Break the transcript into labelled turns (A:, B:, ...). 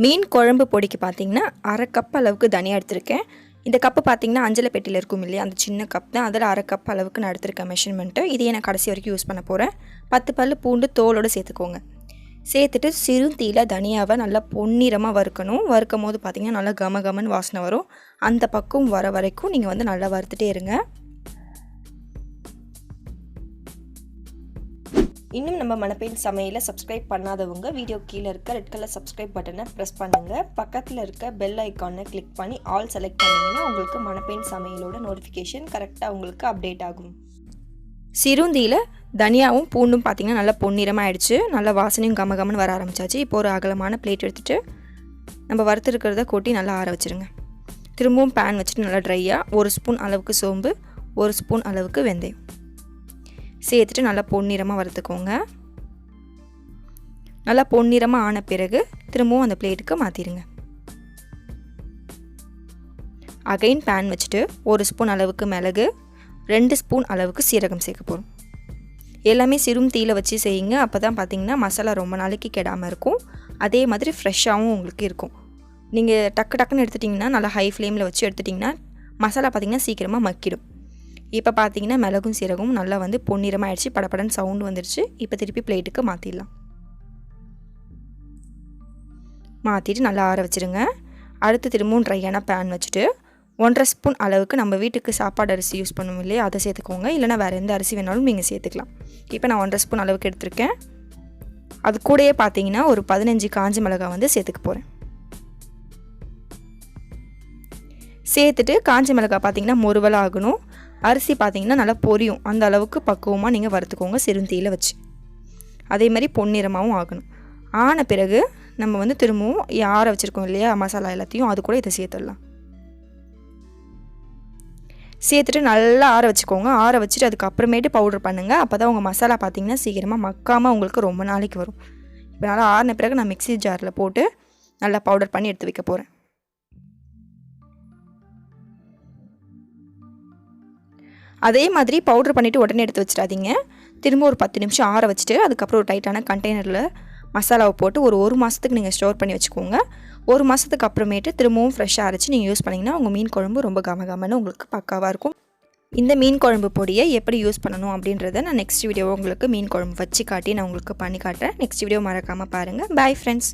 A: மீன் குழம்பு பொடிக்கு பார்த்தீங்கன்னா 1/2 கப் அளவுக்கு தனியா எடுத்திருக்கேன். இந்த கப்பு பார்த்தீங்கன்னா அஞ்சல பெட்டியில் இருக்கும் இல்லையா, அந்த சின்ன கப் தான். அதில் 1/2 கப் அளவுக்கு நான் எடுத்திருக்கேன் மெஷர்மெண்ட்டு. இதையே நான் கடைசி வரைக்கும் யூஸ் பண்ண போகிறேன். 10 பல்லு பூண்டு தோலோடு சேர்த்துக்கோங்க. சேர்த்துட்டு சிறு தீயில தனியாவை நல்லா பொன்னிறமாக வறுக்கணும். வறுக்கும் போது பார்த்தீங்கன்னா நல்லா கமகமன்னு வாசனை வரும். அந்த பக்கம் வர வரைக்கும் நீங்கள் வந்து நல்லா வறுத்துட்டே இருங்க. இன்னும் நம்ம மணப்பெண் சமையலை சப்ஸ்கிரைப் பண்ணாதவங்க வீடியோ கீழே இருக்க ரெட் கலர் சப்ஸ்கிரைப் பட்டனை ப்ரெஸ் பண்ணுங்கள். பக்கத்தில் இருக்க பெல் ஐக்கானை கிளிக் பண்ணி ஆல் செலக்ட் பண்ணிங்கன்னா உங்களுக்கு மணப்பெண் சமையலோட நோட்டிஃபிகேஷன் கரெக்டாக உங்களுக்கு அப்டேட் ஆகும். சிறுந்தியில் தனியாவும் பூண்டும் பார்த்திங்கன்னா நல்லா பொன்னிறமாக ஆயிடுச்சு. நல்லா வாசனையும் கமகமன்னு வர ஆரம்பிச்சாச்சு. இப்போ ஒரு அகலமான பிளேட் எடுத்துகிட்டு நம்ம வறுத்துருக்கிறத கொட்டி நல்லா ஆற வச்சுருங்க. திரும்பவும் பேன் வச்சுட்டு நல்லா ட்ரையாக 1 ஸ்பூன் அளவுக்கு சோம்பு, 1 ஸ்பூன் அளவுக்கு வெந்தயம் சேர்த்துட்டு நல்லா பொன்னிறமாக வறுத்துக்கோங்க. நல்லா பொன்னிறமாக ஆன பிறகு திரும்பவும் அந்த பிளேட்டுக்கு மாற்றிடுங்க. அகைன் பேன் வச்சுட்டு 1 ஸ்பூன் அளவுக்கு மிளகு, 2 ஸ்பூன் அளவுக்கு சீரகம் சேர்க்க போகிறோம். எல்லாமே சிறும் தீயில வச்சு செய்யுங்க. அப்போ தான் பார்த்தீங்கன்னா மசாலா ரொம்ப நாளைக்கு கெடாமல் இருக்கும். அதே மாதிரி ஃப்ரெஷ்ஷாகவும் உங்களுக்கு இருக்கும். நீங்கள் டக்குன்னு எடுத்துட்டிங்கன்னா நல்லா ஹை ஃப்ளேமில் வச்சு எடுத்துட்டிங்கன்னா மசாலா பார்த்திங்கன்னா சீக்கிரமாக மக்கிடும். இப்போ பார்த்தீங்கன்னா மிளகும் சீரகமும் நல்லா வந்து பொன்னிறமாக ஆயிடுச்சு. படப்படன்னு சவுண்டு வந்துடுச்சு. இப்போ திருப்பி பிளேட்டுக்கு மாற்றிடலாம். மாற்றிட்டு நல்லா ஆற வச்சுருங்க. அடுத்து திரும்பவும் ட்ரையான பேன் வச்சுட்டு 1/2 ஸ்பூன் அளவுக்கு நம்ம வீட்டுக்கு சாப்பாடு அரிசி யூஸ் பண்ணுவோம் இல்லையா, அதை சேர்த்துக்கோங்க. இல்லைனா வேறு எந்த அரிசி வேணாலும் நீங்கள் சேர்த்துக்கலாம். இப்போ நான் 1/2 ஸ்பூன் அளவுக்கு எடுத்திருக்கேன். அது கூடயே பார்த்தீங்கன்னா ஒரு 15 காஞ்ச மிளகாய் வந்து சேர்த்துக்க போகிறேன். சேர்த்துட்டு காஞ்ச மிளகாய் பார்த்தீங்கன்னா முறுவலாக ஆகணும். அரிசி பார்த்திங்கன்னா நல்லா பொரியும். அந்த அளவுக்கு பக்குவமாக நீங்கள் வறுத்துக்கோங்க சிறுந்தீயில் வச்சு. அதே மாதிரி பொன்னிறமாகவும் ஆகணும். ஆன பிறகு நம்ம வந்து திரும்பவும் ஆற வச்சுருக்கோம் இல்லையா மசாலா எல்லாத்தையும், அது கூட இதை சேர்த்துடலாம். சேர்த்துட்டு நல்லா ஆற வச்சுக்கோங்க. ஆற வச்சுட்டு அதுக்கப்புறமேட்டு பவுடர் பண்ணுங்கள். அப்போ தான் உங்கள் மசாலா பார்த்திங்கன்னா சீக்கிரமாக மக்காமல் உங்களுக்கு ரொம்ப நாளைக்கு வரும். இப்போ நல்லா ஆறின பிறகு நான் மிக்ஸி ஜாரில் போட்டு நல்லா பவுடர் பண்ணி எடுத்து வைக்க போகிறேன். அதே மாதிரி பவுடர் பண்ணிவிட்டு உடனே எடுத்து வச்சிடாதீங்க. திரும்ப ஒரு 10 நிமிஷம் ஆற வச்சுட்டு அதுக்கப்புறம் ஒரு டைட்டான கண்டெய்னரில் மசாலாவை போட்டு ஒரு மாதத்துக்கு நீங்கள் ஸ்டோர் பண்ணி வச்சுக்கோங்க. 1 மாதத்துக்கு அப்புறமேட்டு திரும்பவும் ஃப்ரெஷ்ஷாக அரைச்சி நீங்கள் யூஸ் பண்ணிங்கன்னா உங்கள் மீன் குழம்பு ரொம்ப கமகமன்னு உங்களுக்கு பக்காவாக இருக்கும். இந்த மீன் குழம்பு பொடியை எப்படி யூஸ் பண்ணணும் அப்படின்றத நான் நெக்ஸ்ட் வீடியோ உங்களுக்கு மீன் குழம்பு வச்சு காட்டி நான் உங்களுக்கு பண்ணி காட்டுறேன். நெக்ஸ்ட் வீடியோ மறக்காமல் பாருங்கள். Bye friends.